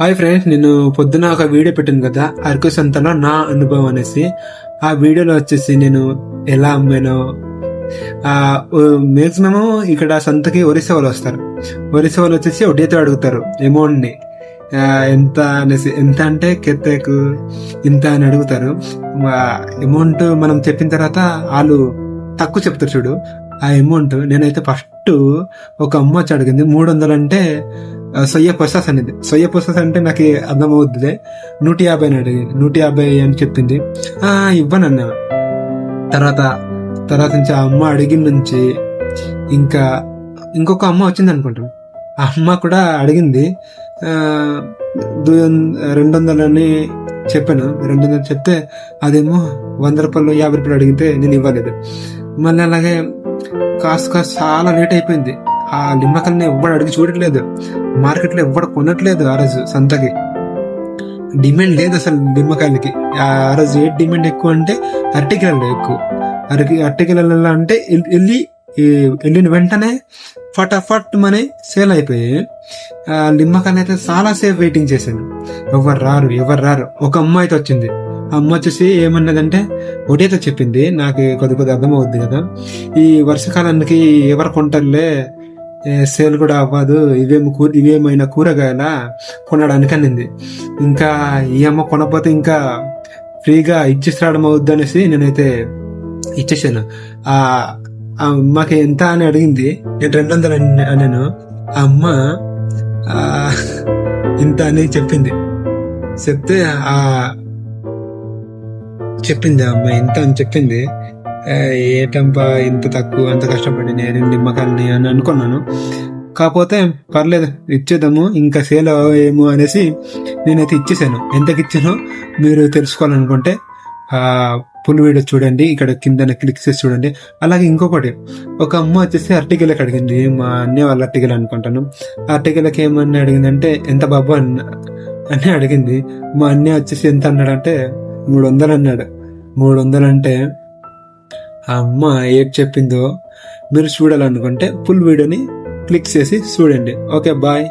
Hi friends, నేను పొద్దున ఒక వీడియో పెట్టాను కదా, అరకు సంతలో నా అనుభవం అనేసి. ఆ వీడియోలో వచ్చేసి నేను ఎలా అమ్మానో, మాక్సిమం ఇక్కడ సంతకి ఒరిస్సా వాళ్ళు వస్తారు. ఒరిస్సా వాళ్ళు వచ్చేసి ఒకటైతే అడుగుతారు అమౌంట్ ని. ఎంత అనేసి, ఎంత అంటే కెత్తకు ఇంత అని అడుగుతారు. అమౌంట్ మనం చెప్పిన తర్వాత వాళ్ళు తక్కువ చెప్తారు చూడు, ఆ అమౌంట్. నేనైతే ఫస్ట్ ఒక అమ్మ వచ్చి అడిగింది 300 అంటే సొయ్య పొసాస్ అనేది. సొయ్య పొసాస్ అంటే నాకు అర్థమవుద్ది. 150 అని అడిగింది. 150 అని చెప్పింది. ఇవ్వనన్నా. తర్వాత నుంచి ఆ అమ్మ అడిగిన నుంచి ఇంకా ఇంకొక అమ్మ వచ్చింది అనుకుంటాం. ఆ అమ్మ కూడా అడిగింది. 200 అని చెప్పాను. 200 చెప్తే అదేమో 100 రూపాయలు 50 రూపాయలు అడిగితే నేను ఇవ్వలేదు. మళ్ళీ అలాగే కాస్త చాలా లేట్ అయిపోయింది. ఆ నిమ్మకాయలని ఎవ్వడు అడిగి చూడట్లేదు. మార్కెట్లో ఎవ్వడు కొనట్లేదు. ఆ రోజు సంతకి డిమాండ్ లేదు అసలు నిమ్మకాయలకి. ఆ రోజు ఏ డిమాండ్ ఎక్కువ అంటే అరటికిలలో ఎక్కువ. అరటికిలలో అంటే వెళ్ళిన వెంటనే ఫటాఫట్ మనీ సేల్ అయిపోయి నిమ్మకాయలు అయితే చాలా సేపు వెయిటింగ్ చేశాను. ఎవరు రారు. ఒక అమ్మాయి అయితే వచ్చింది. ఆ అమ్మ వచ్చేసి ఏమన్నదంటే ఒకటైతే చెప్పింది. నాకు కొద్ది అర్థం అవుద్ది కదా, ఈ వర్షాకాలానికి ఎవరు కొంటారులే, సేల్ కూడా అవ్వదు, ఇవేమైనా కూరగాయల కొనడానికి అనింది. ఇంకా ఈ అమ్మ కొనపోతే ఇంకా ఫ్రీగా ఇచ్చేసడం అవుద్ది అనేసి నేనైతే ఇచ్చేసాను. ఆ అమ్మకి ఎంత అని అడిగింది. నేను 200 అన్నాను. ఆ అమ్మ ఇంత అని చెప్పింది. చెప్పింది ఆ అమ్మ ఇంత అని చెప్పింది. ఏటంపా ఇంత తక్కువ, అంత కష్టపడి నేను నిమ్మకాయలని అని అనుకున్నాను. కాకపోతే పర్లేదు, ఇచ్చేద్దాము, ఇంకా సేల్ ఏమో అనేసి నేనైతే ఇచ్చేసాను. ఎంతకి ఇచ్చానో మీరు తెలుసుకోవాలనుకుంటే ఫుల్ వీడియో చూడండి, ఇక్కడ కింద క్లిక్ చేసి చూడండి. అలాగే ఇంకొకటి, ఒక అమ్మ వచ్చేసి అరటికలకి అడిగింది. మా అన్నయ్య వాళ్ళ అరటికలు అనుకుంటాను. అరటికలకి ఏమన్నా అడిగిందంటే ఎంత బాబు అని అడిగింది. మా అన్నయ్య వచ్చేసి ఎంత అన్నాడంటే 300 అన్నాడు. 300 అంటే ఆ అమ్మ ఏం చెప్పిందో మీరు చూడాలనుకుంటే ఫుల్ వీడియోని క్లిక్ చేసి చూడండి. Okay, bye.